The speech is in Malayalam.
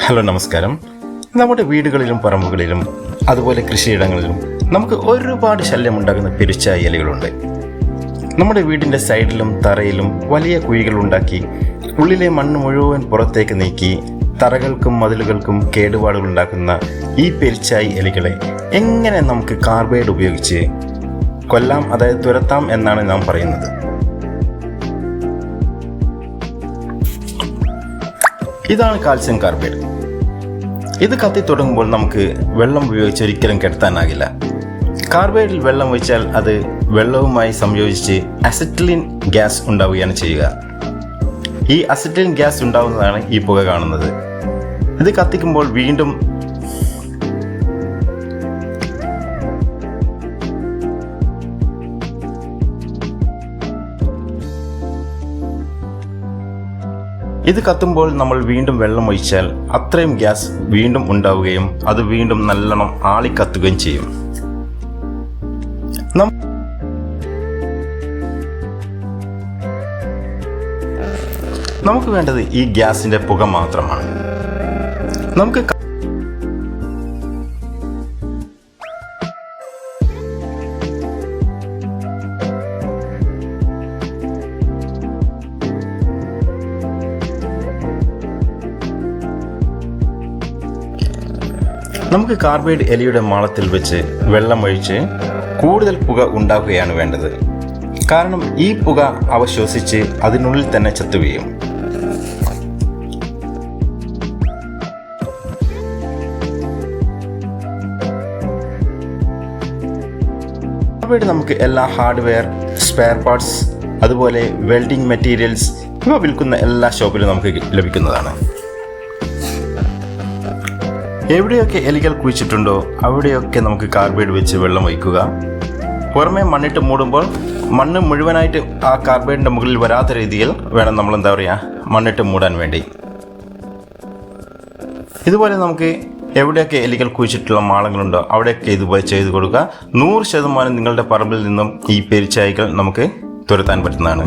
ഹലോ നമസ്കാരം. നമ്മുടെ വീടുകളിലും പറമ്പുകളിലും അതുപോലെ കൃഷിയിടങ്ങളിലും നമുക്ക് ഒരുപാട് ശല്യമുണ്ടാകുന്ന പെരുച്ചായ ഇലകളുണ്ട്. നമ്മുടെ വീടിൻ്റെ സൈഡിലും തറയിലും വലിയ കുഴികൾ ഉണ്ടാക്കി ഉള്ളിലെ മണ്ണ് മുഴുവൻ പുറത്തേക്ക് നീക്കി തറകൾക്കും മതിലുകൾക്കും കേടുപാടുകൾ ഉണ്ടാക്കുന്ന ഈ പെരുച്ചായി ഇലകളെ എങ്ങനെ നമുക്ക് കാർബൈഡ് ഉപയോഗിച്ച് കൊല്ലാം, അതായത് തുരത്താം എന്നാണ് നാം പറയുന്നത്. ഇതാണ് കാൽസ്യം കാർബൈഡ്. ഇത് കത്തി തുടങ്ങുമ്പോൾ നമുക്ക് വെള്ളം ഉപയോഗിച്ച് ഒരിക്കലും കെടുത്താനാകില്ല. കാർബൈഡിൽ വെള്ളം ഒഴിച്ചാൽ അത് വെള്ളവുമായി സംയോജിച്ച് അസറ്റിലിൻ ഗ്യാസ് ഉണ്ടാവുകയാണ് ചെയ്യുക. ഈ അസറ്റിലിൻ ഗ്യാസ് ഉണ്ടാവുന്നതാണ് ഈ പുക കാണുന്നത്. ഇത് കത്തിക്കുമ്പോൾ വീണ്ടും നമ്മൾ വീണ്ടും വെള്ളം ഒഴിച്ചാൽ അത്രയും ഗ്യാസ് വീണ്ടും ഉണ്ടാവുകയും അത് വീണ്ടും നല്ലോണം ആളിക്കത്തുകയും ചെയ്യും. നമുക്ക് വേണ്ടത് ഈ ഗ്യാസിന്റെ പുക മാത്രമാണ്. നമുക്ക് കാർബൈഡ് ഇലയുടെ മാളത്തിൽ വെച്ച് വെള്ളമൊഴിച്ച് കൂടുതൽ പുക ഉണ്ടാക്കുകയാണ് വേണ്ടത്. കാരണം ഈ പുക അവ ശ്വസിച്ച് അതിനുള്ളിൽ തന്നെ ചത്തുവീഴും. കാർബൈഡ് നമുക്ക് എല്ലാ ഹാർഡ്വെയർ, സ്പെയർ പാർട്സ്, അതുപോലെ വെൽഡിംഗ് മെറ്റീരിയൽസ് ഇവ വിൽക്കുന്ന എല്ലാ ഷോപ്പിലും നമുക്ക് ലഭിക്കുന്നതാണ്. എവിടെയൊക്കെ എലികൾ കുഴിച്ചിട്ടുണ്ടോ അവിടെയൊക്കെ നമുക്ക് കാർബൈഡ് വെച്ച് വെള്ളം ഒഴിക്കുക. പുറമെ മണ്ണിട്ട് മൂടുമ്പോൾ മണ്ണ് മുഴുവനായിട്ട് ആ കാർബൈഡിൻ്റെ മുകളിൽ വരാത്ത രീതിയിൽ വേണം നമ്മൾ മണ്ണിട്ട് മൂടാൻ വേണ്ടി. ഇതുപോലെ നമുക്ക് എവിടെയൊക്കെ എലികൾ കുഴിച്ചിട്ടുള്ള മാളങ്ങളുണ്ടോ അവിടെയൊക്കെ ഇതുപോലെ ചെയ്തു കൊടുക്കുക. 100% നിങ്ങളുടെ പറമ്പിൽ നിന്നും ഈ പെരുച്ചായികൾ നമുക്ക് തുരത്താൻ പറ്റുന്നതാണ്.